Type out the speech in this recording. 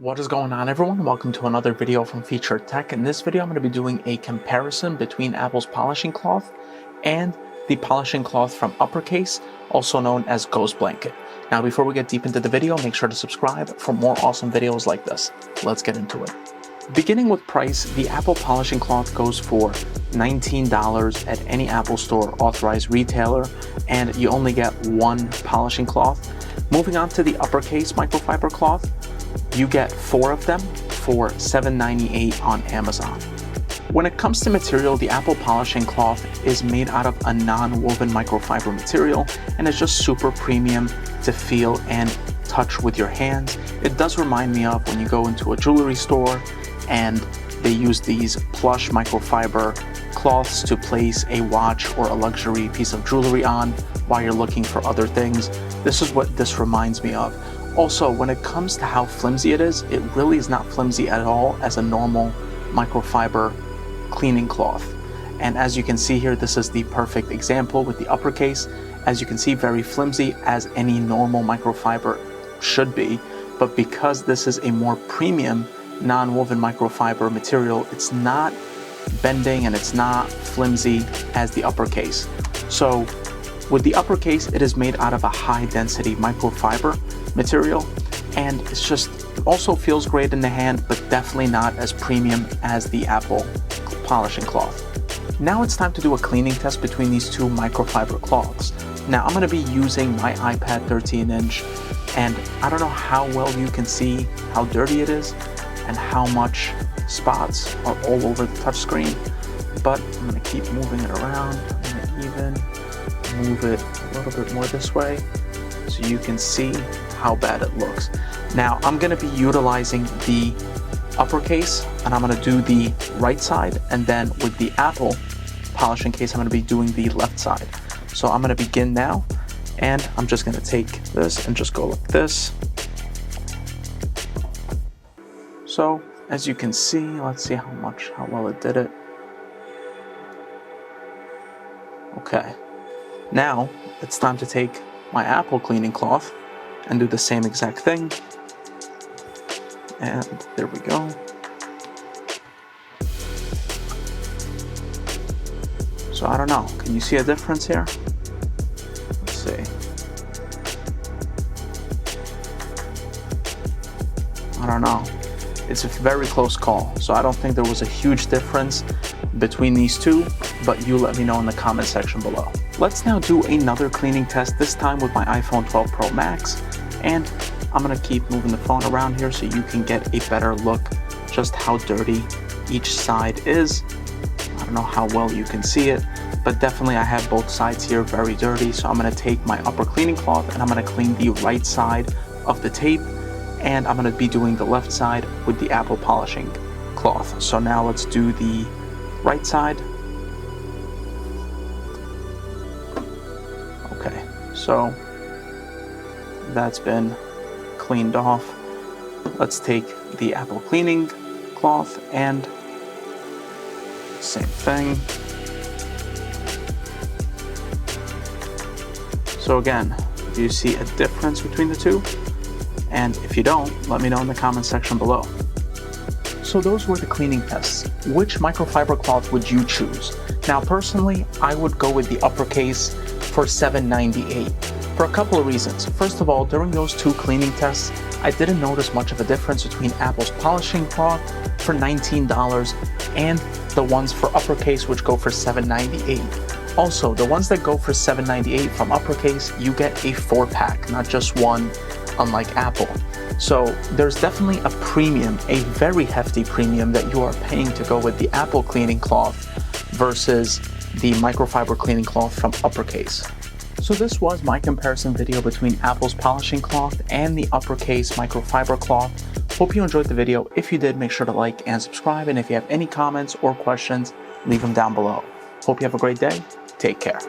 What is going on, everyone? Welcome to another video from FtC&x. In this video, I'm going to be doing a comparison between Apple's polishing cloth and the polishing cloth from UPPRCASE, also known as Ghost Blanket. Now, before we get deep into the video, make sure to subscribe for more awesome videos like this. Let's get into it. Beginning with price, the Apple polishing cloth goes for $19 at any Apple Store authorized retailer, and you only get one polishing cloth. Moving on to the UPPRCASE microfiber cloth, you get 4 of them for $7.98 on Amazon. When it comes to material, the Apple polishing cloth is made out of a non-woven microfiber material, and it's just super premium to feel and touch with your hands. It does remind me of when you go into a jewelry store and they use these plush microfiber cloths to place a watch or a luxury piece of jewelry on while you're looking for other things. This is what this reminds me of. Also, when it comes to how flimsy it really is not flimsy at all as a normal microfiber cleaning cloth. And as you can see here, this is the perfect example with the UPPRCASE. As you can see, very flimsy as any normal microfiber should be, but because this is a more premium non-woven microfiber material, it's not bending and it's not flimsy as the UPPRCASE. So with the UPPRCASE, it is made out of a high density microfiber material, and it's just also feels great in the hand, but definitely not as premium as the Apple polishing cloth. Now it's time to do a cleaning test between these two microfiber cloths. Now I'm going to be using my iPad 13-inch, and I don't know how well you can see how dirty it is and how much spots are all over the touchscreen, but I'm going to keep moving it around. I'm going to even move it a little bit more this way so you can see how bad it looks. Now I'm going to be utilizing the UPPRCASE, and I'm going to do the right side, and then with the Apple polishing case I'm going to be doing the left side. So I'm going to begin now, and I'm just going to take this and just go like this. So as you can see, let's see how well it did it. Okay, now it's time to take my Apple cleaning cloth and do the same exact thing. And there we go. So I don't know, can you see a difference here? Let's see. I don't know. It's a very close call, so I don't think there was a huge difference between these two, but you let me know in the comment section below. Let's now do another cleaning test, this time with my iPhone 12 Pro Max, and I'm gonna keep moving the phone around here so you can get a better look just how dirty each side is. I don't know how well you can see it, but definitely I have both sides here very dirty. So I'm gonna take my upper cleaning cloth and I'm gonna clean the right side of the tape, and I'm gonna be doing the left side with the Apple polishing cloth. So now let's do the right side. Okay, so that's been cleaned off. Let's take the Apple cleaning cloth and same thing. So again, do you see a difference between the two? And if you don't, let me know in the comment section below. So those were the cleaning tests. Which microfiber cloth would you choose? Now personally, I would go with the UPPRCASE for $7.98 for a couple of reasons. First of all, during those two cleaning tests, I didn't notice much of a difference between Apple's polishing cloth for $19 and the ones for UPPRCASE, which go for $7.98. Also, the ones that go for $7.98 from UPPRCASE, you get a 4-pack, not just one, unlike Apple. So there's definitely a premium, a very hefty premium that you are paying to go with the Apple cleaning cloth versus the microfiber cleaning cloth from UPPRCASE. So this was my comparison video between Apple's polishing cloth and the UPPRCASE microfiber cloth. Hope you enjoyed the video. If you did, make sure to like and subscribe, and if you have any comments or questions, leave them down below. Hope you have a great day. Take care.